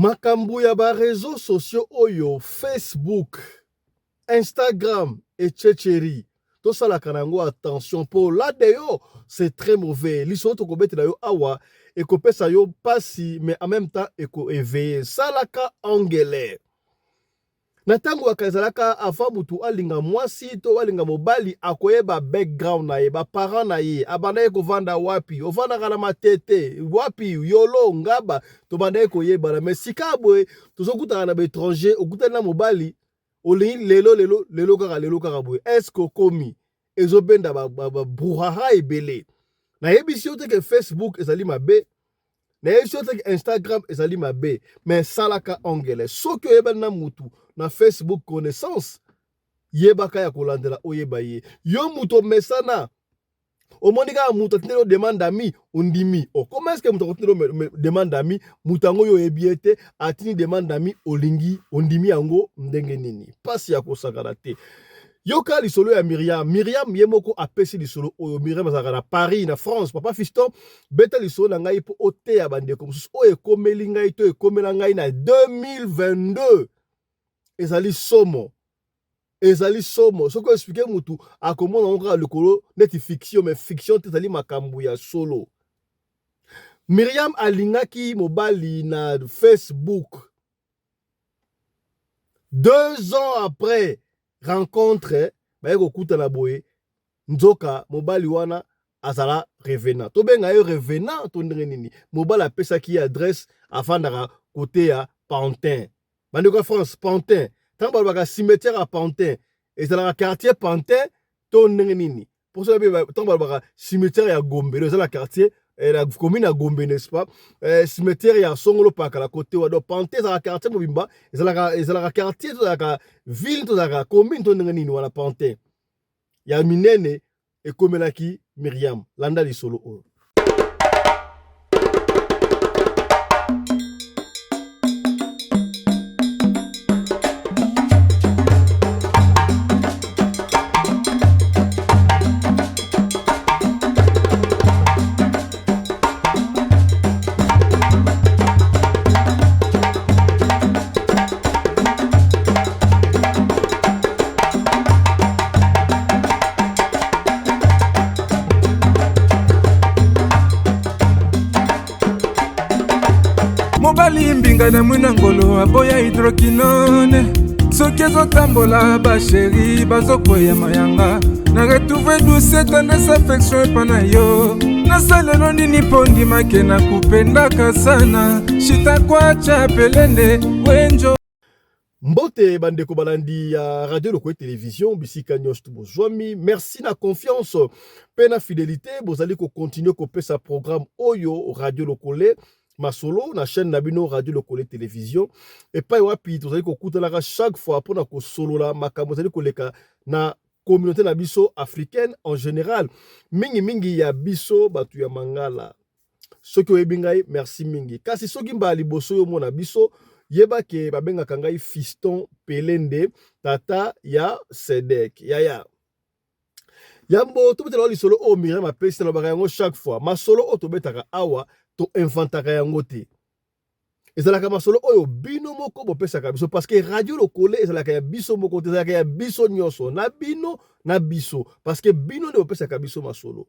makambo ya ba réseaux sociaux oyo Facebook, Instagram et Tchétchéri. Tout ça la kanango attention pour là d'ailleurs c'est très mauvais. L'histoire to kobete na yo awa et kopesa yo pasi mais en même temps eko éveillé. Ça la ka anglais. Na tango akazalaka avant mutu alinga mwasi to alinga mobali akoyeba background na ye ba parents na ye abanda ye kovanda wapi ovanda kana matete wapi yolo ngaba to banda ye koyeba na mais sikabwe tozokutana na étranger okutana na mobali olingi lelo kaka boye est-ce que komi ezobenda ba brouhaha ebele na yebisi yo te ke Facebook ezali mabe na yebisi yo te ke Instagram ezali mabe mais salaka anglais soki oyebani na mutu na Facebook connaissance yebaka ya kolandela oyeba ye yo mutu mesana omoni kaka mutu atindeli demande ami ondimi comment est-ce que mutu akotindeli demande ami mutu yango yo oyebi ete atindi demande ami olingi ondimi yango ndenge nini pasi ya kosakana te yoka lisolo ya Myriam ye moko apesi lisolo oyo Myriam azalaka na Paris na France papa fiston beta lisolo na ngai mpo oteya bandeko mosusu oyo ekomeli ngai to ekomela ngai na 2022 ezali somo soki explique mutu akomona ngo likolo neti fiction mais fiction te ezali makambo ya solo. Myriam alingaki mobali na Facebook 2 ans après rencontre baye kokutana boye nzoka mobali wana azala revenant to benga yo revenant to ndenge nini mobali apesaki adresse afandaka côté ya Pantin bandeko ya France Pantin tant balobaka cimetière à Pantin ezalaka quartier Pantin to ndenge nini pour ça tant balobaka cimetière ya Gombe ezala quartier la commune à Gombe n'est-ce pas cimetière ya Songolo Paka la côté wa do Pantin za quartier mobimba ezalaka quartier to la ville to la commune to ndenge nini wala Pantin ya minene ekomelaki Myriam landa lisolo oyo. Mobali mbinga na mwina ngolo aboya hydroquinone soki ezotambola basheri bazokwea mayanga na retrouve douce tendresse affection epa na yo nasalelo nini mpo ndimake na kupendaka sana shitakwacha pelende wenjo Mbote bandeko balandi ya Radio Lokole Télévision bisika nyonso tu bozwami merci na confiance pe na fidélité bozali ko continuer ko pesa programme oyo Radio Lokole masolo na chaîne na bino Radio Lokole Télévision et pa wapi tozali ko kutalaka chaque fois pona ko solola makambo zali koleka na communauté na biso africaine en général mingi ya biso batu ya mangala soki oyebi ngai merci mingi kasi soki mbali boso yo mona biso yeba ke babengaka ngai Fiston Pelende tata ya Sedek yaya yambo tobetela lisolo o Myriam apesi na baka yango chaque fois masolo o tobetaka awa to inventaka yango te ezalaka masolo oyo bino moko bopesaka biso parce que Radio Lokole ezalaka ya biso moko te ezalaka ya biso nyonso na bino na biso parce que bino nde bopesaka biso masolo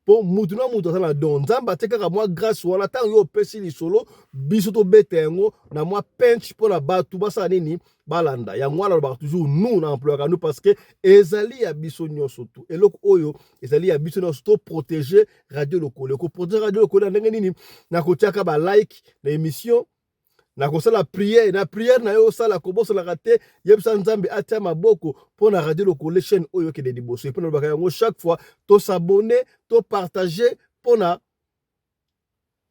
po mutu na mutu azala don nzambe atekaka mwa grâce wana ntango yo opesi lisolo biso tobeta yango na mwa pinche mpo na bato basala nini balanda yango wana alobaka toujours nous na employaka nous parce que ezali ya biso nyonso tu eloko oyo ezali ya biso nyonso to protéger Radio Lokole koprotéger Radio Lokole na ndenge nini na kotiaka ba like na émission na kosala prière na prière na yo sala kobosolaka te yebisa nzambe atia maboko mpo na Radio Lokole chaîne oyo kende liboso epo na yango chaque fois to s'abonner to partager mpo na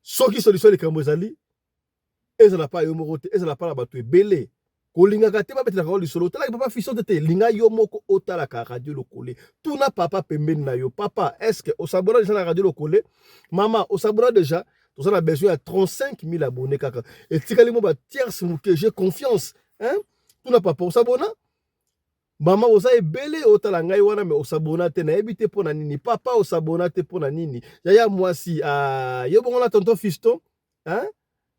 soki solution likambo ezali ezala pa yo moko te ezala pa na bato ebele kolingaka te babetelaka lisolo talaki papa fiso te linga yo moko otalaka Radio Lokole tuna papa pembeni na yo papa est-ce que osabona déjà na Radio Lokole mama osabona déjà on a besoin de 35 000 abonnés. Et si vous avez tierce que j'ai confiance, hein? Tu n'as pas pour s'abonner. Maman, vous avez belé au talangai wana mais au sabonate na ebité pour na nini. Papa au sabonate pour na nini. Yaya moi si yo bon la tonton fiston, hein?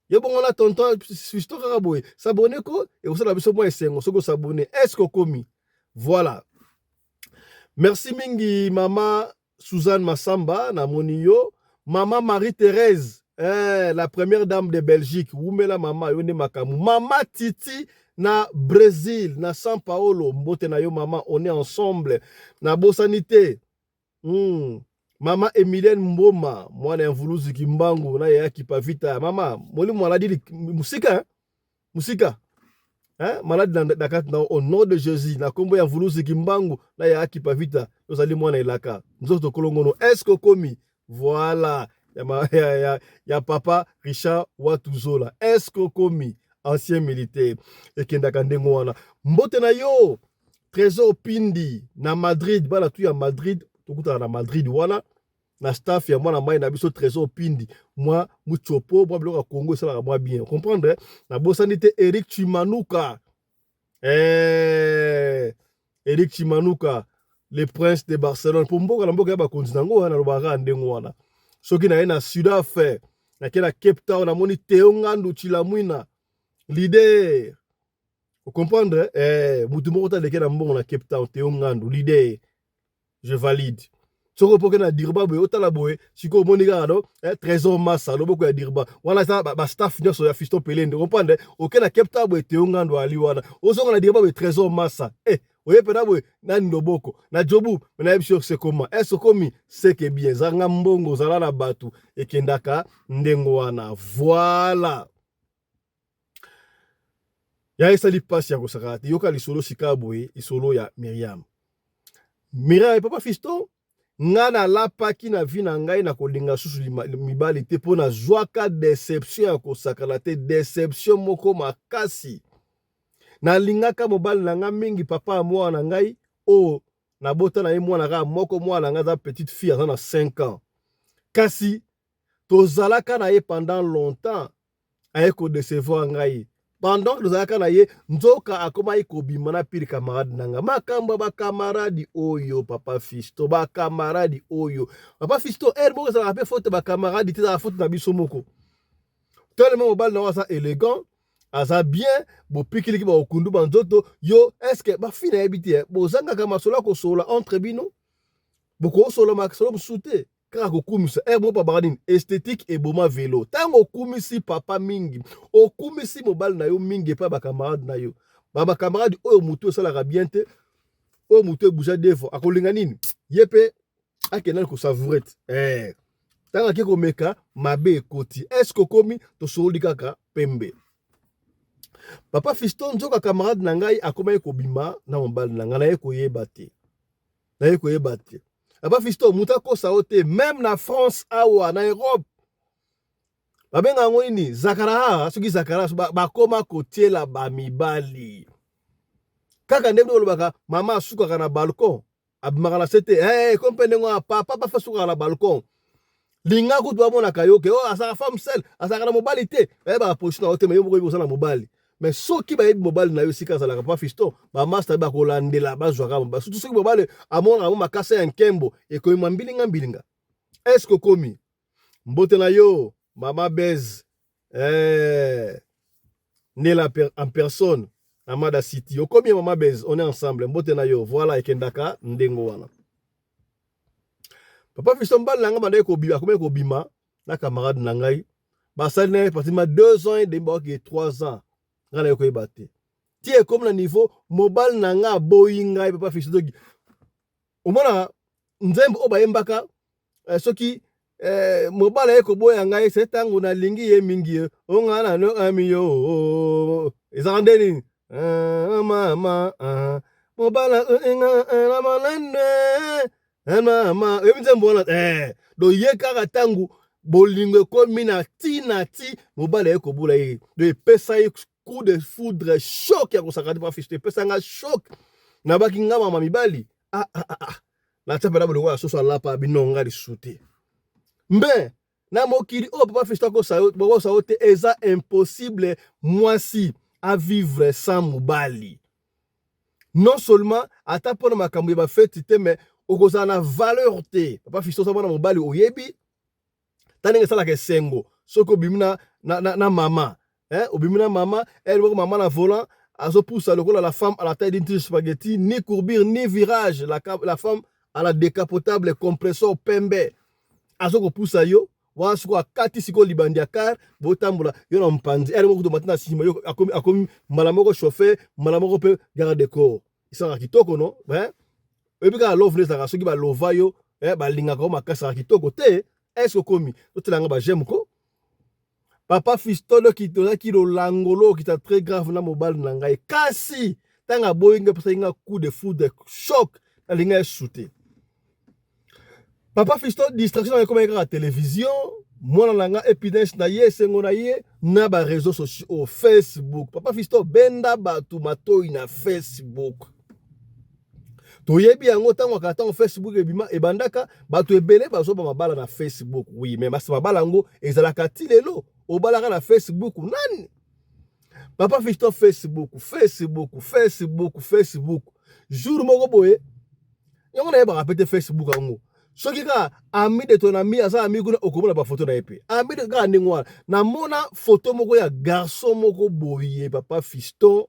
Yo bon on a tonton Fisto kaka boye. S'abonner ko et vous savez biso moi esengo soko s'abonner. Est-ce que komi? Voilà. Merci mingi Mama Suzanne Massamba na moniyo. Mama Marie-Thérèse, la première dame de Belgique. Oumela mama yone makamu. Mama Titi na Brésil, na São Paulo. Mbote na yo mama, on est ensemble. Na Bosanité. Mama Emilienne Mboma, mwana mvuluzi kimbangu na ya kipavita. Mama, moli maladi musika, hein? Musika. Hein? Malade au nom de Jésus. Na kombo ya mvuluzi kimbangu na ya kipavita. Nous allons mwana ilaka. Nzoto kolongono. Est-ce que komi? Voilà. Ya papa Richard Watuzola. Est-ce que komi? Ancien militaire. Et kendaka ndengo wana. Mbote na yo. Trésor Pindi. Na Madrid. Bala tu ya Madrid. Tukuta na Madrid wana. Na staff ya mwana mai na biso Trésor Pindi. Moi, Muchopo. Moi, bloka Congo. Ça la moi bien. Comprendre? Na bosanité Eric Chimanuka. Eric Chimanuka. Le prince de Barcelone. Pour mboka na mboka ya bakonzinango wana. Lobaka ndengo wana. Soki na ye na Sud-Afrique, na ke na Cape Town, na moni Théo Ngandu Chilamwina, leader. Vous comprendre? Moutou moko ta leke na mbongo na Cape Town, Théo Ngandu, leader. Je valide. Soko poke na dirba boye, otala boye, siko moni gado, Trésor Massa, loboko ya dirba. Wana sa ba staff nyoso ya Fiston Pelende. Vous comprendre? Ok na Cape Town boye Théo Ngandu ali wana. Ozonga na dirba boye Trésor Massa. Oye pena boye nani loboko na jobu na yebisho c'est comment est-ce komi c'est que bien zanga mbongo zala na batu ekendaka ndengo wana voilà ya esali pasi ya kosakati yoka lisolo sikaboye isolo ya Myriam et papa Fisto ngana lapaki na vi na ngai na kolinga susu mibali te pona zwaka déception ya kosakala te déception moko makasi na lingaka mobali na nga mingi papa mwa na ngai o na bota na ye mwana ka moko mwana nga za petite fille na 5 ans kasi tozalaka na ye pendant longtemps aye ko décevoir ngai pendant tozalaka na ye nzoka akoma ye kobima na pire camarade nanga makamba ba camarade oyo papa Fisto ba camarade oyo papa Fisto moko za pe faute ba camarade te za faute na biso moko tellement mobali na wasa élégant aza bien bo pikiliki ba okundu banzoto yo est-ce que ba fina ebiti bo zanga kama sola ko sola entre bino boko sola makso msute kaka ko kumisa mo pa baradine esthétique et boma vélo tango kumisi papa mingi okumisi mobile na yo mingi pa ba camarade na yo ba camarade oyo mutu sala ka bien te oyo mutu bouja defo akolinga nini yepe akena ko savourette tanga ke ko meka mabe koti est-ce que komi to soli kaka pembe. Papa Fiston nzoka camarade na ngai akoma ye kobima na mobali na ngai na ye koyeba te. Na ye koyeba te. Papa Fiston muta kosa ote même na France awa na Europe. Babenga ngo nini Zakara soki Zakara bakoma kotiela ba mibali. Kaka ndemdo lobaka mama suka na balcon abimaka na sete kompene ngo papa fa suka na balcon. Linga ku twa mona kayoke asaka femme seule asaka na mobali te ba position na ote me yo moko na mobali. Mais soki ba yebi mobile na yo sika za la papa Fisto ba master ba ko landela ba zwaka ba surtout soki mobile amona makasa ya nkembo e ko mbilinga est-ce que komi mbote na yo mama Bez né la en personne Amada City yo komi mama Bez on est ensemble mbote na yo voilà ekendaka ndengo wana papa Fisto mbal na nga banda ko bima ko bima na camarade na ngai ba sali pratiquement 2 ans et demi 3 ans. Ngana yoko ebate. Tie comme na niveau mobile na nga boyinga papa Fisto dogi. Omona nzembo obayembaka soki mobile yeko boya ngai setango na lingi ye mingi ongana no amiyo ezandeni mama mobile na manene mama nzembo na do yeka tangu bolingo komi na ti mobile yeko bula ye de pesa coup de foudre choc ya kosakati pa Fisto pesa nga choc na baki nga mama mibali na tsapela boloko ya soso alapa binonga lisute mbe na mokili o papa Fisto ko sa ote eza impossible mwasi à vivre sans mobali non seulement ata pona makambo ba fete te mais okoza na valeur te papa Fisto sa mona mobali oyebi tanenge sala ke sengo soko bimina na maman. Hein? Obimina maman, elle voit maman na volant, azo pousse la femme à la taille d'une tige spaghetti, ni courbure, ni virage. La femme à la décapotable compresseur pembe. Azo ko pousse yo, wa suko akati siko libandi akar, botambola, yo na mpanzi. Elle moko to matina sima yo akomi malamoko chauffeur, malamoko pe garde de corps. Isa kitoko no, hein? Ebika love les ara soki ba lova yo, ba linga ko makasa kitoko te, est-ce komi? To telanga ba j'aime ko. Papa Fistolo qui lo langolo qui est très grave na mobile na ngai. Kasi tanga boyinga pesa inga coup de foudre choc na linga shooté. Papa Fistolo distraction na comme la télévision, moi na nga épidémie na ye sengo na ye na ba réseaux sociaux au Facebook. Papa Fistolo benda batu matoi na Facebook. Toyebi yango tango akata au Facebook ebandaka batu ebele bazo ba mabala na Facebook. Oui, mais basi mabala ngo ezalaka ti lelo. Obalaka na Facebook nani? Papa Fiston Facebook. Jour moko boye. Yango na yeba rapete Facebook ango. Soki ka ami de ton ami asa ami kuna okomona ba photo na yepe. Ami de ka ndengwa na mona photo moko ya garçon moko boye Papa Fiston.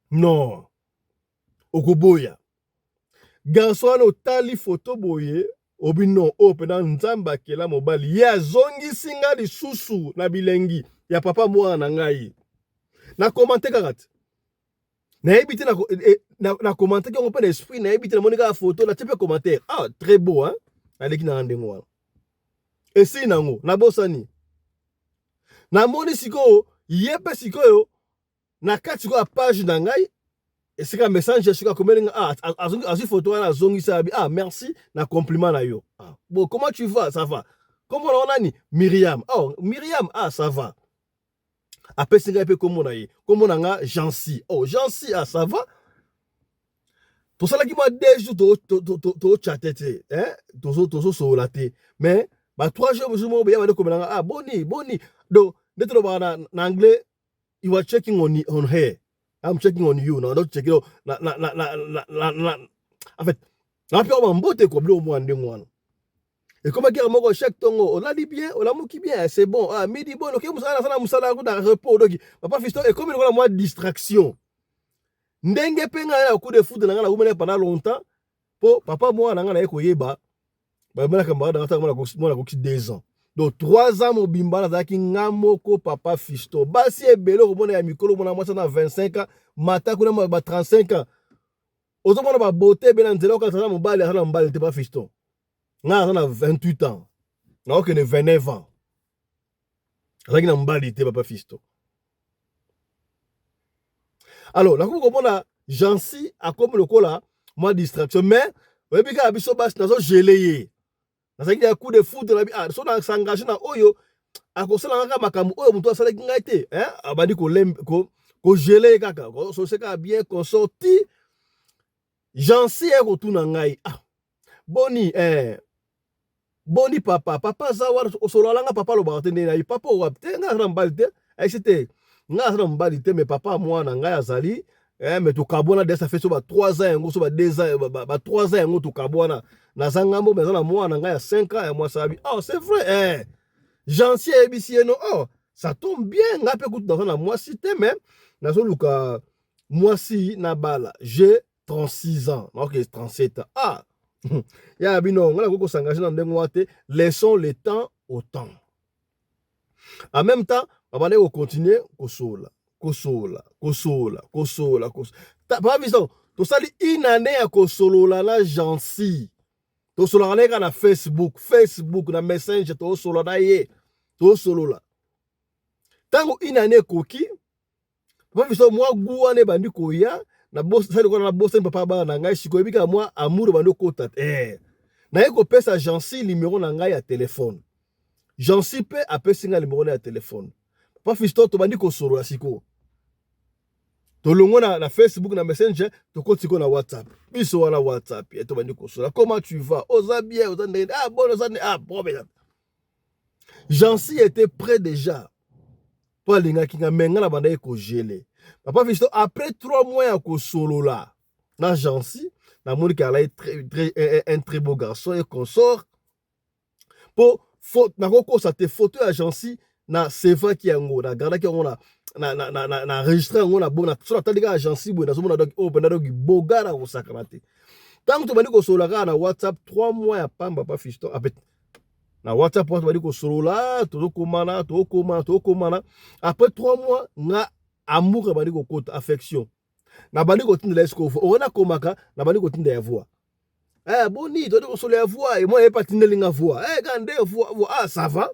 Non. Okoboya. Garçon no tali photo boye. Obi non opena nzamba kela mobali ya zongi singa di susu na bilengi ya papa mwa na ngai na commenter kakati na ebité na commenter ko pe esprit na ebité na monika photo na type commentaire ah très beau hein aleki na ndengo et si nango na bosani na moni siko yepe siko na kati ko page na ngai. Et c'est un message, je suis comme azu photo na zongi sabi ah merci na compliment na yo. Ah, bon comment tu vas? Ça va. Comment on a ni Myriam? Oh Myriam ah ça va. Après c'est un peu comme on a eu. Comme on a Jancy. Oh Jancy ah ça va. Tout ça là qui m'a déjà to chatter hein to solaté. Mais bah 3 jours je m'en bien comme ah boni. Donc d'être en anglais you are checking on her. I'm checking on you now. Don't check it out. En fait, la peur m'embote comme le moins de moi. Et comme dire moi chaque tongo, on l'a dit bien, on l'a mouki bien, c'est bon. Ah midi bon, ok, musala dans repos donc. Papa Fiston et comme il a moi distraction. Ndenge penga ya coup de foot na ngala pendant longtemps. Po papa moi na ngala eko yeba. Ba mena kamba dans ta moi la 2 ans. Donc 3 ans mobimba na zaki ngamoko Papa Fiston. Basi ebele ko mona ya mikolo mona mwasa na 25 ans, mata kuna ba 35 ans. Ozo mona ba beauté bela nzela ko tsana mobali ala mobali te Papa Fiston. Nga na 28 ans. Na ok ne 29 ans. Zaki na mobali te Papa Fiston. Alors, la ko mona Jancy a comme le kola moi distraction mais webika biso bas nazo geleye. Nasaki ya coup de foudre na bi ah so na s'engager na oyo akosala nga makambo oyo muto asala ngai te hein abandi ko geler kaka so seka bien consorti Jancy e ko tuna ngai ah boni papa zawa osolo nga papa lo ba tende na papa o te nga na mbali te c'était nga na mbali te mais papa moi na ngai azali mais to kabona de ça fait so ba 3 ans ngo so ba 2 ans ba 3 ans ngo to kabona na zangambo mais na moi na ngai ya 5 ans et moi ça oh c'est vrai Jancy ebisi no oh ça tombe bien nga pe kutu dans na moi cité même na so luka moi si na bala j'ai 36 ans OK 37 ans ah ya bino nga ko s'engager dans ndengo te laissons le temps au temps en même temps on va continuer kosola. Pas vision. To sali une année à kosolola na Jancy. To solola na Facebook na Messenger to solola na ye. To solola. Tango une année koki. Pas vision moi guane bandi koya na boss sali ko na boss papa ba na ngai siko ebika moi amour bandi kota. Na ye ko pesa Jancy numéro na ngai ya téléphone. Jancy pe apesi nga numéro na téléphone. Papa Fiston to bandi ko solola siko. To longo na Facebook na Messenger to kotiko na WhatsApp. Biso wana WhatsApp et to bandi ko solola. Comment tu vas? Oza bien, oza ndenge. Ah bon, oza ah bon. Jancy était prêt déjà. Toi linga kinga menga na banda ko gelé. Papa Fiston après 3 mois ya ko solola na Jancy, na moni ka la un très beau garçon et consort. Po na ko ça te photo à Jancy na seva ki yango na garda ki yango na enregistre yango na bona so na tandika agence boy na so mona donc o penda donc bogara ko sakrate tant to bandi ko solaka na WhatsApp 3 mois ya pamba pa fiston apet na WhatsApp to bandi ko solola to komana après 3 mois nga amour bandi ko kota affection na bandi ko tinda esko ona komaka na bandi ko tinda ya voix boni to ko solo ya voix et moi e pas tinda linga voix gande voix ah ça va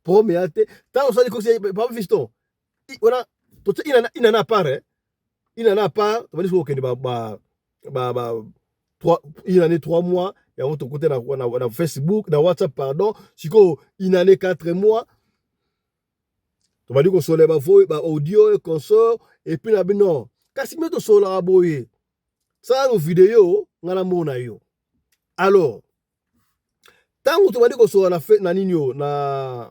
pour me ate tant ça dit que c'est pas fiston ona to ina na part to bandi ko kende ba 3 mois ya on to côté na Facebook na WhatsApp pardon siko une année 4 mois to bandi ko solo ba voix ba audio et consort et puis na bino kasi meto solo aboye ça une vidéo ngana mona yo alors tango to bandi ko solo na nini yo na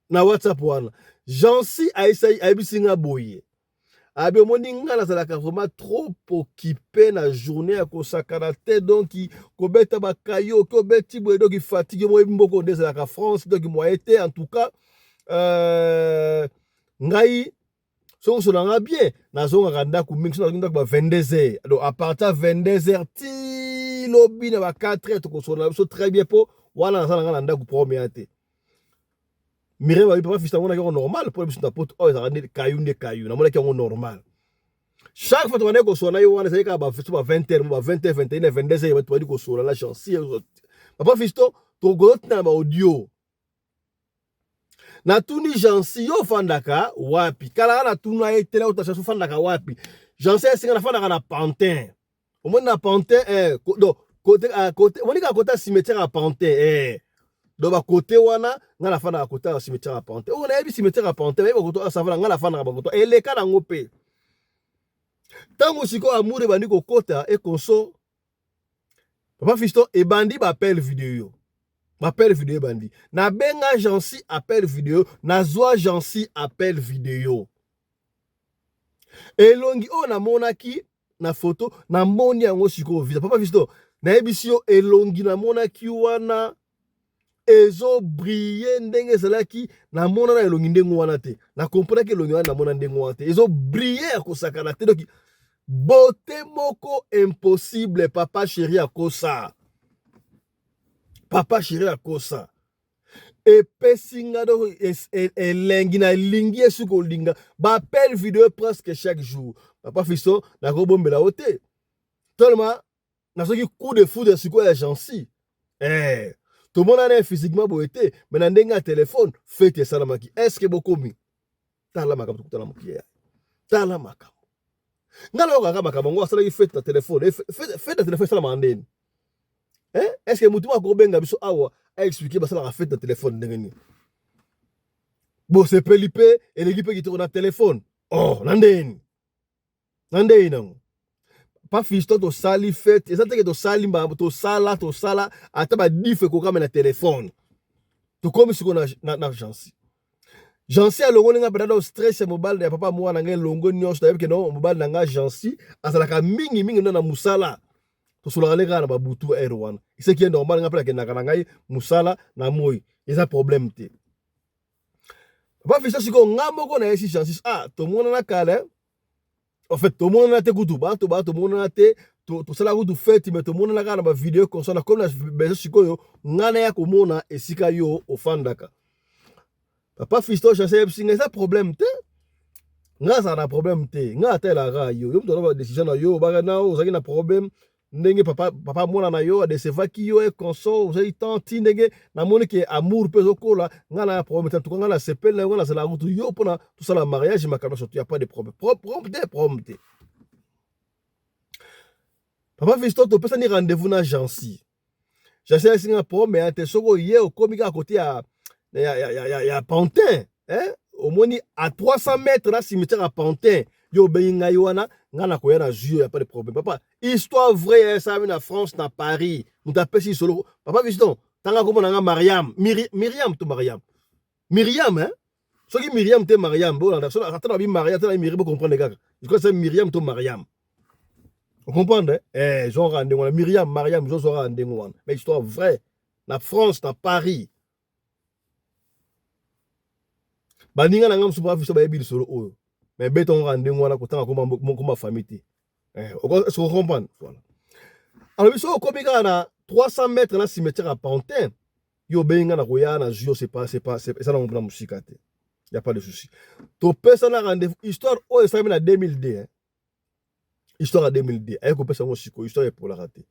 WhatsApp wana Jansi aibisinga boye abe moni ngala zalaka vraiment trop occupé na journée ya kosakana te donc ko beta ba kayo ko beti boye donc fatigue mo mboko de France donc moi été en tout cas ngai so so nga bien na zonga kanda ku mingi so na ba 22h donc à partir 22h ti lobi na ba 4h to ko so très bien po wala na sala nga ku premier te Mireille va pas fiston on normal pour le pote oh ça rende caillou na mona ki normal chaque fois on est ko sona yo wana c'est ka ba 20h 20h 21h 22h tu vas dire ko sona la chance papa fiston to got na ba audio na tuni jansi yo fandaka wapi kala na tuna etela utasha fandaka wapi jansi singa na fandaka na Pantin au moins na Pantin côté on est à côté cimetière à Pantin donc à côté wana nga la fana à côté à cimetière à Pantin on a bi cimetière à Pantin mais ko ça va nga la fana ba ko et les kana ngope tango siko amour e bandi ko kota e konso papa fiston e bandi ba appel vidéo bandi na benga jansi appel vidéo na zwa jansi appel vidéo elongi o na monaki na photo na moni yango siko visa papa fiston na ebisio elongi na monaki wana ezo briller ndenge zelaki na mona na elongi ndenge wana te na comprendre que elongi wana na mona ndenge wana te ezo briller akosakana te donc beauté moko impossible papa chéri akosa epesinga do elengi na lingi esuko linga ba appel vidéo presque chaque jour papa fiston na ko bombela ote tellement na soki coup de foudre siko ya jansi tout le monde a physiquement boité mais na ndenga téléphone fait salamaki est-ce que bokomi tala makam tukutana mukiya tala makam ngala okaka makam ngo asala fait na téléphone fait na téléphone sala mandeni est-ce que mutu ko benga biso awa a expliquer basala fait na téléphone ndengeni bo c'est pelipe et l'équipe qui tourne na téléphone oh nandeni nango pas fiston to sali fait et ça que to sali mba to sala ata ba dife ko kama na téléphone to comme si na jansi alongo nga beda do stress mobile ya papa mwana nga longo nyonso tayebi ke no mobile nga jansi azalaka mingi na musala to sola lega na babutu r1 c'est qui est normal nga pela ke na ngai musala na moi eza problème te papa fiston siko nga moko na esi jansi to mona na kale en fait tout le monde a été goûté tout le monde a été tout ça la goût fait mais tout le monde a regardé ma vidéo comme ça comme la besoin sikoyo ngana ya komona esika yo ofandaka papa fiston je sais c'est ça problème te nga ça na problème te nga tela ra yo mto décision na yo ba na ozaki na problème ndenge papa mona na yo de seva ki yo e console vous avez tant ndenge na moni ke amour peso kola ngana problème tout ngana sepel na ngana la route yo pona tout ça la mariage makalo surtout y a pas de problème prompte papa fiston to pesa ni rendez-vous na jansi j'essaie singa problème mais te soko ye o komika à côté ya Pantin au moni à 300 mètres là cimetière à Pantin yo benga yoana ngana ko yana jeu y a pas de problème papa histoire vraie ça vient na France na Paris muta pesi solo papa fiston tanga ko mona nga Myriam soki Myriam te Mariam bon on a attends bi Mariam tala Myriam comprendre les gars je crois c'est Myriam to Mariam vous comprenez genre rendez-vous Myriam je sera rendez-vous mais histoire vraie na France na Paris baninga na ngam su Papa Fiston ba yebi solo oyo mais beton rande ngwana ko tanga ko famille est-ce qu'on comprend voilà alors biso ko bika na 300 mètres na cimetière à Pantin yo benga na koya na jio c'est pas ça na ngona musika te y a pas de souci to pesa na rendez-vous histoire oyo ça na 2002 hein histoire à 2002 ayeko pesa ngo siko histoire pour la rater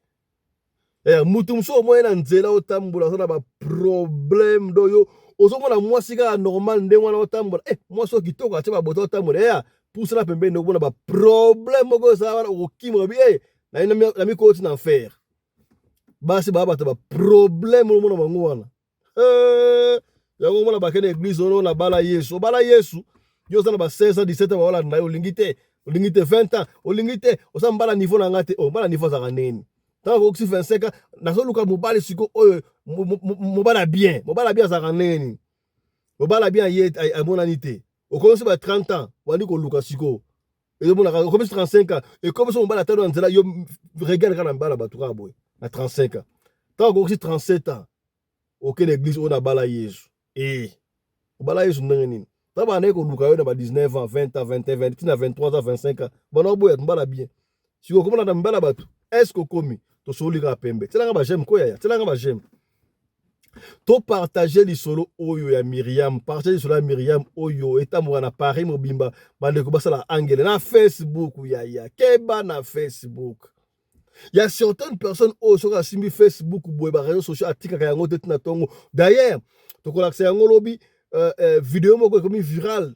mutu muso mo na nzela otambola ça na ba problème doyo ozomona mwasi ka normal nde wana otambola mwasi okitoko atie ba boto otambola pour cela pembe ndo bona ba problème ko ça wana okimwa bi na mi ko na faire basi ba ba problème mo na bango wana yango mona ba kene église ono na bala Yesu yo sana ba 16 17 ba wala na yo lingite 20 ans olingite osambala niveau na ngate bala niveau za kaneni tant ko 25 ans na so luka mobali siko oyo mobala bien za kaneni mobala bien ye a monanité au commence ba 30 ans wani ko luka siko et mona ko commence 35 ans et comme so mobala tano nzela yo regarde kana mbala batuka boy na 35 ans tant ko 37 ans aucune église on a bala Yesu bala Yesu ndenge nini taba na ko luka yo na ba 19 ans 20 ans 21 20 23 ans 25 ans bana boya mbala bien siko komona na mbala batu est-ce que komi to solika pembe tela nga ba j'aime ko ya tela nga ba j'aime to partager li solo oyo ya Myriam partager solo ya Myriam oyo etamura na Paris mobimba bande ko basala angele na Facebook ya keba na Facebook il y a certaines personnes au sur simbi Facebook ou ba réseaux sociaux atika ka yango tete na tongo d'ailleurs to ko l'accès yango lobi vidéo moko comme viral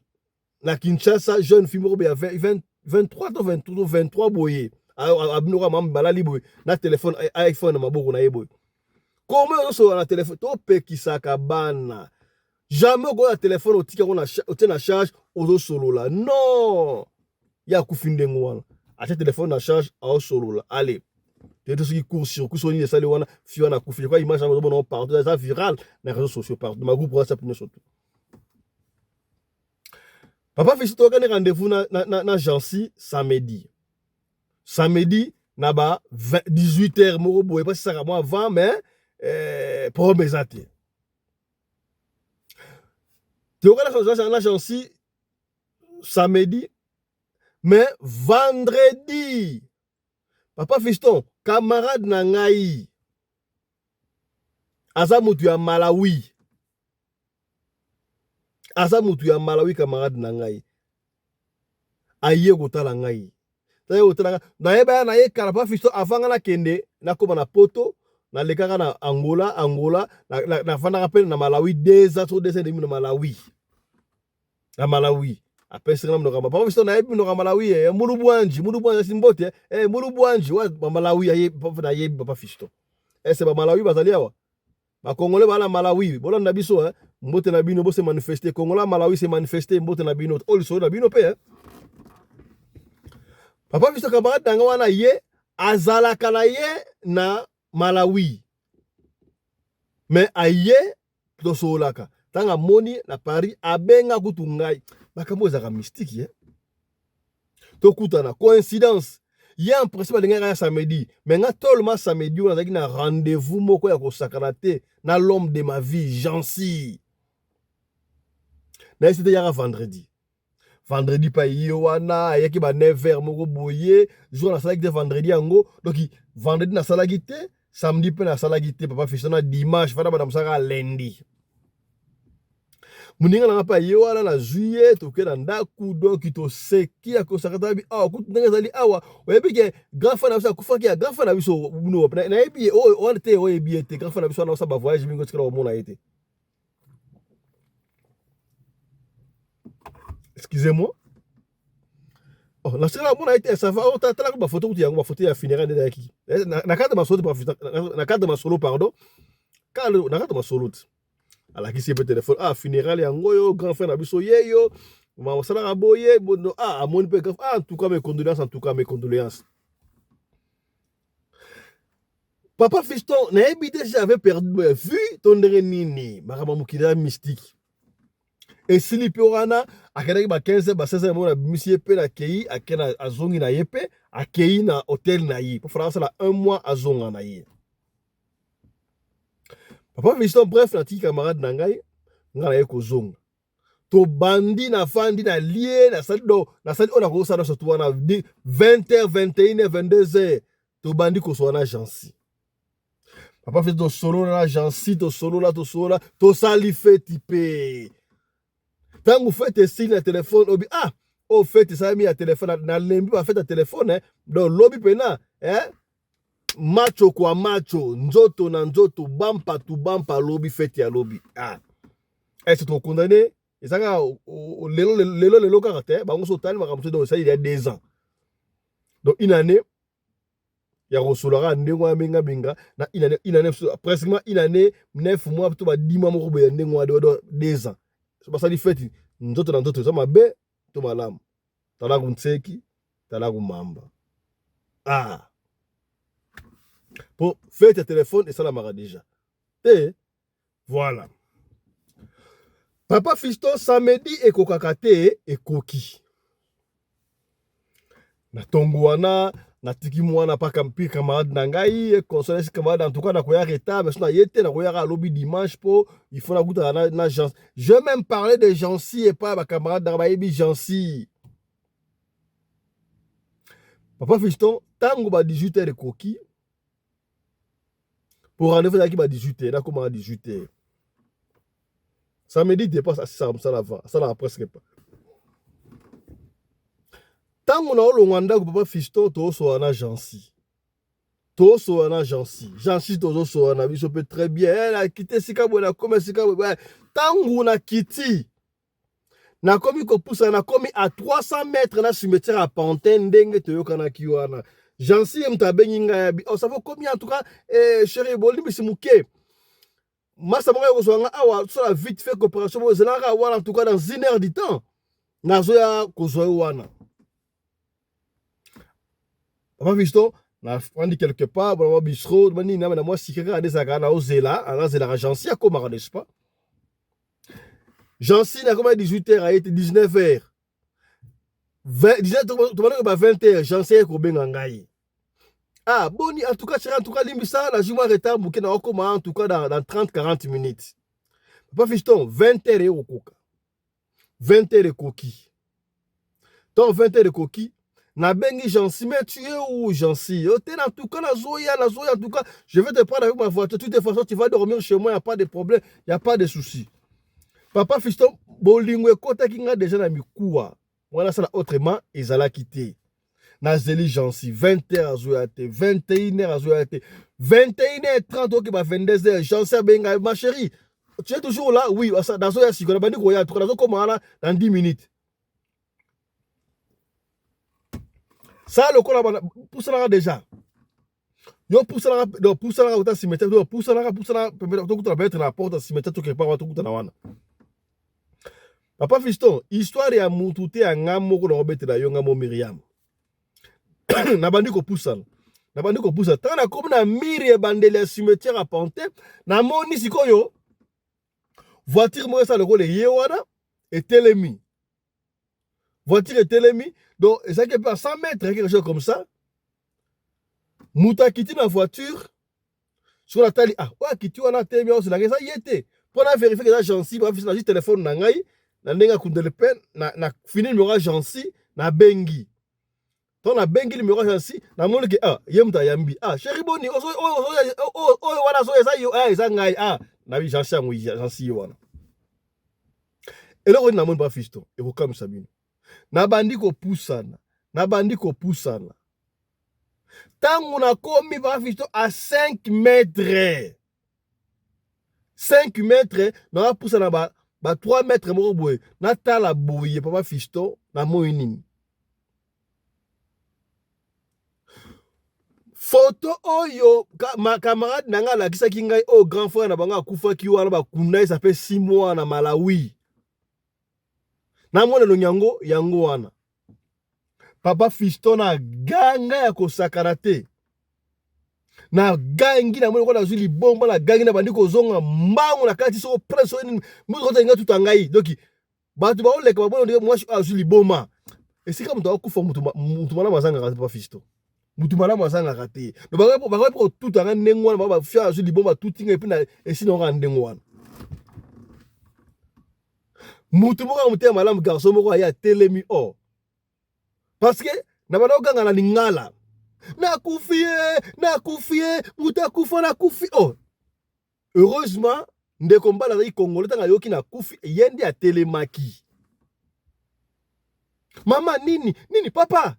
na Kinshasa jeune fille moko ya 23 to 23 boye abinoka mambala liboye na téléphone iPhone na maboko na yeboye comment on sur la téléphone to pekisaka bana jamais ko la téléphone otika ko na na charge ozo solo là non ya kufinde ngwana acha téléphone na charge au solo là allez te ce qui court sur kusoni de sale wana fiona kufinde quoi image na bon partout ça viral na réseaux sociaux partout ma groupe WhatsApp ne surtout Papa Fiston quand rendez-vous na Jancy samedi na ba 18h moko boye pas ça moi avant mais pour mes athées. Tu regardes la Jancy samedi, mais vendredi, Papa Fiston, camarade Nangaï, Azamutu ya Malawi, camarade Nangaï, aye kotala ngai. Taye kotala na yeba na ye Papa Fiston avant na kende na koma na poto. Na lekaka na Angola na fana rappel na Malawi 2 ans sur 2 ans na Malawi après c'est na Papa Fiston na yebi no Malawi mulubwanji simbote mulubwanji wa Malawi aye na yebi Papa Fiston c'est ba Malawi bazali awa ba Congolais bala Malawi bolanda biso mbote na bino bo se manifester Congolais Malawi se manifester mbote na bino oliso na bino pe Papa Fiston camarade danga wana ye azalaka na ye na Malawi mais aye to solaka tanga moni na Paris abenga kutungai makambo ezaka mystique to kutana coïncidence ya en principe alinga samedi mais nga tolma samedi on azaki na rendez-vous moko ya kosakana te na l'homme de ma vie Jancy na c'était ya vendredi pa yo wana ayaki ba 9h moko boye jour na salaki de vendredi yango donc vendredi na salaki te samedi pe na salaki te Papa Fiston na dimanche fana ba msaka lundi muninga na pa yo wana na juillet to ke na ndaku donc to seki ya kosakata bi kutu ndenge zali awa oyebi ke grand fan na kufaki ya grand fan na biso buno na yebi on te oyebi te grand fan na biso na ba voyage bingo tikala o mona ete. Excusez-moi. La sera mona ete ça va tala ba photo kuti yango ba photo ya funéraire de yaki. Na carte ma solo na carte ma solo pardon. Quand na carte ma solo. Ala ki se pe téléphone funéraire yango yo grand frère na biso yeyo. Ma wasala boye bono amoni pe en tout cas mes condoléances Papa Fiston na habité j'avais perdu vu ton nini makama mukida mystique. Et si li peorana akena ba 15 ba 16 mo na monsieur pe na kei akena azongi na yepe akei na hôtel na yi pour faire ça 1 mois azonga na yi. Papa Fiston bref na ti camarade na ngai ngala ye ko zonga to bandi na fandi na lié na sali on a ça surtout on a 20h 21h 22h to bandi ko so na jansi papa fait to solo na jansi to solo là to sali fait type tant vous faites signe na téléphone obi oh fait ça mis à téléphone na lembi ba fait à téléphone donc lobby pena macho kwa macho nzoto na nzoto bampa tu bampa lobby fait ya lobby est-ce que tu condamné et ça lelo caractère ba on sotani ba kamso donc ça il y a 2 ans donc une année ya rosolora ndengwa benga na une année presque une année 9 mois to ba 10 mois moko be ndengwa de 2 ans so ba ça di fait nzoto na nzoto ça mabe to malamu tala kuntseki tala kumamba pour faire tes téléphones et ça la mara déjà et voilà. Papa Fiston samedi ekokakate ekoki. Na tongo wana na tiki mwana pa kampi camarade na ngai console camarade en tout cas na koya reta mais na yete na koya lobby dimanche po il faut na guta na gens. Je même parler de Jansi et pas ba camarade na bayebi Jansi. Papa Fiston tango ba 18h ekoki. Pour rendez-vous là qui ba 18h na comment 18h. Samedi dépasse ça la presque pas. Tant qu'on a le Rwanda que papa Fiston to so ana Jansi. To so ana Jansi. Jansi to so ana biso peut très bien. Elle a quitté Sikabona comme Sikabona. Tant qu'on a quitté na komi ko poussa na komi à 300 mètres na cimetière à Pantin ndenge to yokana kiwana. Jansi mta beninga ya bi. Oh ça vaut combien en tout cas chéri boli bisimuke. Massa moko ko so nga awa so la vite fait coopération bo zelanga wana en tout cas dans 1 heure du temps. Na zo ya ko zo wana. Papa Fiston, on dit quelque part, on bistrot, on dit na moi si quelqu'un a des agana au zela, à la Jansi à comment n'est-ce pas? Jansi n'a comme 18h a été 19h. 20h, Jansi est comme bengangai. Boni en tout cas limbisa la juma retard bouquet na okoma en tout cas dans 30-40 minutes. Papa Fiston, 20h au coca. 20h de coquille. Ton 20h de coquille. Na bengi Jansi, mais tu es où Jansi? En tout cas, na zoya, en tout cas, je vais te prendre avec ma voiture. De toute façon, tu vas dormir chez moi, il n'y a pas de problème, il n'y a pas de souci. Papa Fiston, bolingwe kota kinga déjà na mikuwa. Voilà ça autrement, ils allaient quitter. Na zeli Jansi, 20h à zoyate, 21h à zoyate, 21h30, ok, 22h, Jansi benga, ma chérie, tu es toujours là? Oui, dans zoya si, on a bandi koya, tu as comment là, dans 10 minutes. Ça le cola poussera déjà. Yo poussera au cimetière, poussera to mettre la porte cimetière to quelque part to na wana. Papa Fiston, histoire ya mutute ya ngamo ko na obetela yo ngamo Miriam. Na bandi ko poussa. Tana comme na mire bandele ya cimetière à Pantin, na moni sikoyo. Voiture mo ça le rôle yewana et telemi. Voiture et telemi. Donc, ça qui est pas 100 mètres, quelque chose comme ça. Mouta quitté la voiture. Sur la tali, quitté on a télémi, on se l'a ça y était. Pour vérifier que la Jansi, bref, c'est juste téléphone nangai, na nenga kundele pen, na fini le numéro Jansi, na bengi. Ton na bengi le numéro Jansi, na mon que yemta yambi. Chéri boni, wana so ça yo, ça ngai, na bi Jansi amui Jansi wana. Et là on na mon pas Fiston, et vous comme Sabine. Na bandi ko poussana. Tango na komi ba Fiston à 5 mètres. 5 mètres, na poussana ba 3 mètres mo boye. Na tala boye papa Fiston na moyini. Photo oyo ma camarade nanga la kisaki ngai grand frère na banga kufa ki wana ba kunai ça fait 6 mois na Malawi. Na mwana lo yango wana. Papa Fiston na ganga ya kosakana te. Na gangi na mwana ko na zuli bomba na gangi na bandi ko zonga mbango na kati so presso ni mwana ko nga tutangai. Donc batu ba oleka ba mwana moi azuli bomba. Et c'est comme toi kufa mutu mala mazanga Papa Fiston. Mutu mala mazanga raté. Donc ba ko tutanga ndengwana ba fia azuli bomba tutinga et puis na et sinon ra ndengwana. mutu moko muté malamu garçon moko aya telemi oh parce que na bana okanga na lingala na kufie mutu akufa na kufi oh heureusement ndeko mbala azali congolais tanga yoki na kufi yende ya telemaki mama nini papa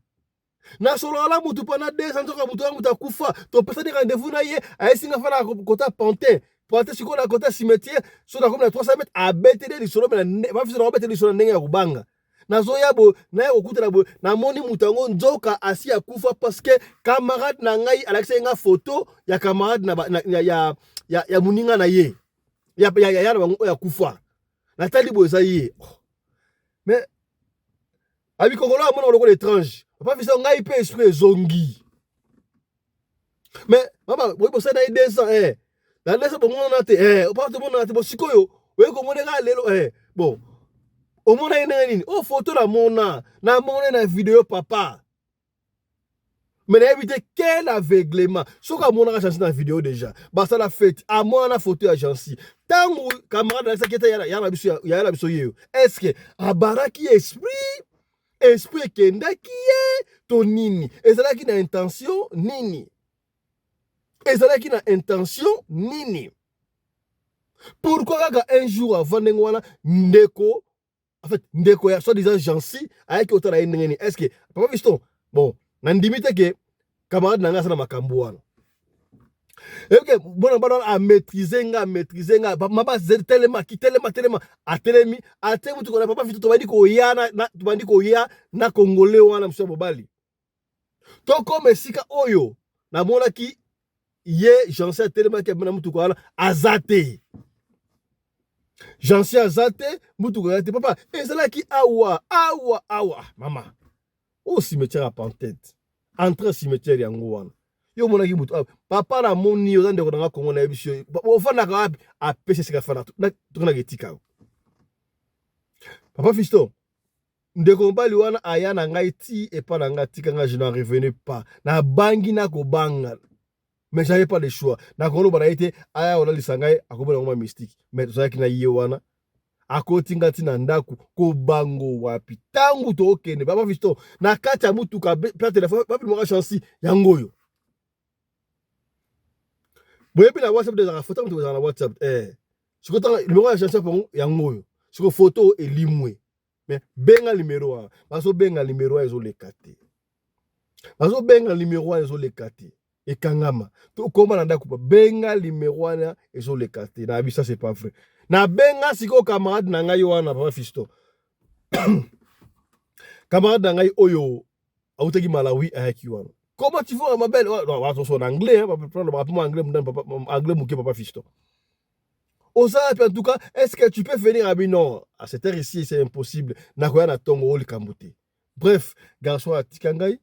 na solo ala mutu pana 200 nzoka mutu wangu takufa topesa ni rendez-vous na ye ayesinga fana kota pantin pantin siko na kota cimetière so na komi na 300 mètres abetele lisolo na bafisi na abetele lisolo ndenge ya kubanga na zo yabo na ya okuta na bo na moni mutu yango nzoka asi akufa parce que camarade na ngai alakisa nga photo ya camarade ya muninga na ye ya na bango ya kufa na tali bo eza ye mais abi kongolo amona lokolo étrange papa fisa ngai pe esprit zongi mais mama boy bosa na 200 na 200 bomona te papa to mona te bo sikoyo we ko mona ga lelo bon o mona ina nini o photo la mona na mona na vidéo papa mais na éviter quel aveuglement soka mona ga chance na vidéo déjà basta la fête à moi na photo ya Jansi tangu camarade na saketa ya la biso yeyo est-ce que abaraki esprit kendaki ye to nini ezalaki na intention nini pourquoi kaka un jour avant ndenge wana ndeko en fait ndeko ya soi-disant Jansi ayaki otala ye ndenge nini est-ce que papa fiston bon na ndimi te ke camarade na nga asala makambo wana eke bona bana a maîtriser nga maba telema atelemi ate mutu kona papa fito tobandi koya na congolais wana mso mobali to comme sika oyo na monaki ye Jansi atelema ke bana mutu kona azate Jansi azate mutu kona te papa ezalaki awa mama au cimetière à Pantette entre cimetière yango wana yo monaki mutu papa na moni yo ndeko na Kongo na ebisio ofanda ka apese sika fana tuna getika papa fisto ndeko mbali wana aya na ngai ti epa na nga tika nga je n'en revenais pas na bangi na ko banga mais j'avais pas le choix na kono bana ite aya wala lisangai akobona ngoma mystique mais tozaki na ye wana akotinga tina ndaku ko bango wapi tangu to okende papa fisto na kati ya mutu ka pla téléphone papi mo ka Jansi yangoyo boyebi na WhatsApp des photo mutu na WhatsApp siko tanga numéro ya Jansi pongo yangoyo siko photo elimwe mais benga numéro baso benga numéro ezo lekate baso benga numéro ezo lekate ekangama to koma na ndaku benga numéro ezo lekate na bisa c'est pas vrai na benga siko camarade na ngai wana papa fisto camarade na ngai oyo autaki Malawi ayaki wana comment tu vois ma belle attention en anglais papa prendre rapidement anglais mouké papa fisto en tout cas est-ce que tu peux venir à non à cette heure ici c'est impossible na koya na tongo oli kambuté bref garçon a tikangai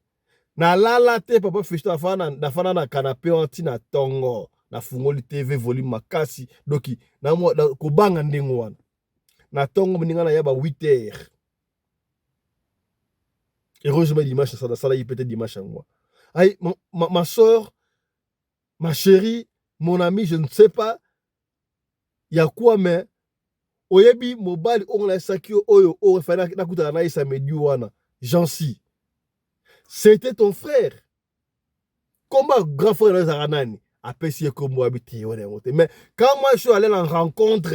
na lala te papa fisto afana na canapé anti na tongo na fungoli TV volume makasi doki na kobanga ndengo wana na tongo mninga na yaba 8h heureusement dimanche ça ça y peut-être dimanche en moi aïe ma soeur ma chérie mon ami je ne sais pas ya quoi mais oyebi mobile on la sakio oyo o fana na kuta na isa medi wana Jansi c'était ton frère comment grand frère les aranani apprécié comme moi habité mais quand moi je suis allé en rencontre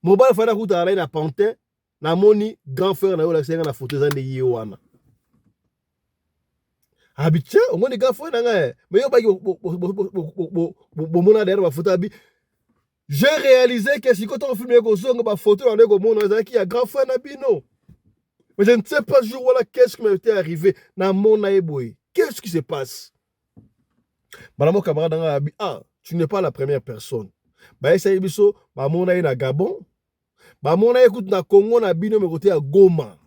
mobile fana kuta na Pantin na moni grand frère na yo la senga na photo za ndeye wana habité au moni grand frère na nga mais yo ba mona derrière ma photo abi j'ai réalisé que si quand on filme ko zonga ba photo na ndeko mona za ki ya grand frère na bino mais je ne sais pas jour voilà qu'est-ce qui m'était arrivé na mona eboy qu'est-ce qui se passe madame camarade nga abi tu n'es pas la première personne ba essaye biso ba mona na Gabon ba mona écoute na Congo na bino me côté à Goma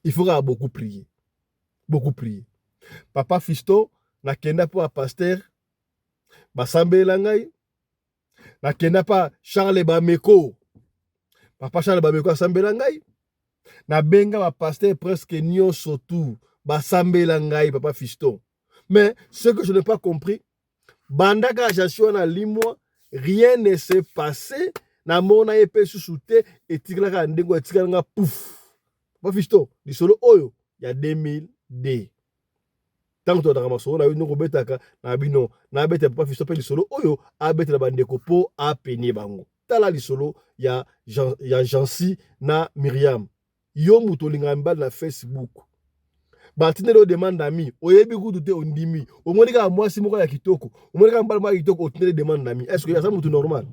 il faudra beaucoup prier papa fisto na kenda pour pasteur ba sambela ngai na kenda pa Charles Bameko papa Charles Bameko sambela ngai na benga ba pasteur presque nyonso tout ba sambela ngai papa fisto mais ce que je n'ai pas compris bandaka jasho na limwa rien ne s'est passé na mona epe susu te etikala ndengo etikala nga pouf ba fisto lisolo oyo ya 2002 tant to daga masolo na yino betaka na bino na beta pa fisto pe lisolo oyo abetela bandeko po apenie bango tala lisolo ya Jansi na Myriam yo muto linga mbala na Facebook batinelo demande ami oyebi kudu te ondimi omonika mwasi moko ya kitoko omonika mbala mwa kitoko otinele demande ami est-ce que ya ça mutu normal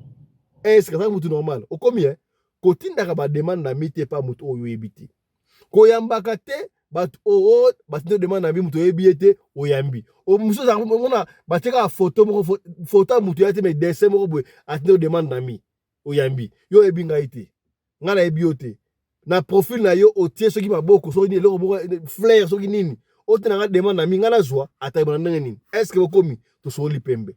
est-ce que ça mutu normal okomi kotinda ba demande ami te pa mutu oyo yebiti koyambaka te bat o batinelo demande ami mutu oyebi te oyambi o muso za mona bateka photo moko photo mutu ya te mais dessin moko boy atinelo demande ami oyambi yo ebinga ite ngana ebiote na profil na yo otie soki maboko soki ni eloko moko flair soki nini otena nga demande na mi ngana zwa atayibana ndenge nini est-ce que okomi tosoli pembe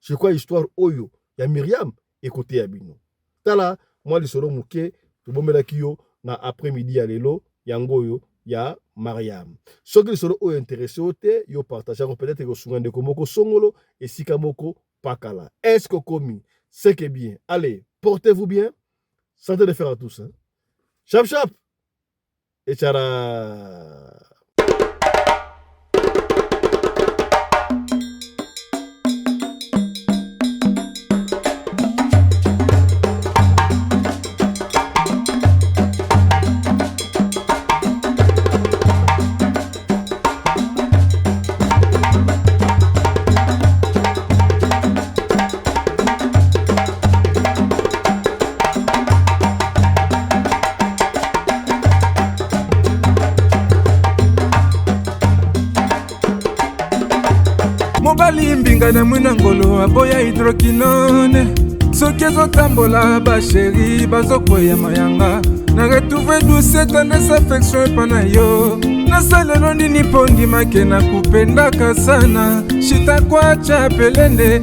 je crois histoire oyo ya Myriam ekote ya bino tala moi lisolo muke tobomelaki yo na après-midi ya lelo yango oyo ya Mariam soki lisolo oyo intéressé ote yo partage peut-être que sunga ndeko moko songolo esika moko pakala est-ce que okomi c'est que bien allez portez-vous bien santé de faire à tous hein? Chap chap et tchara. mobali mbinga na mwina ngolo aboya hydroquinone soki ezotambola basheri bazokwea mayanga na retrouve douce tendresse affection epa na yo nasalelo nini mpo ndimake na kupendaka sana shitakwacha pelende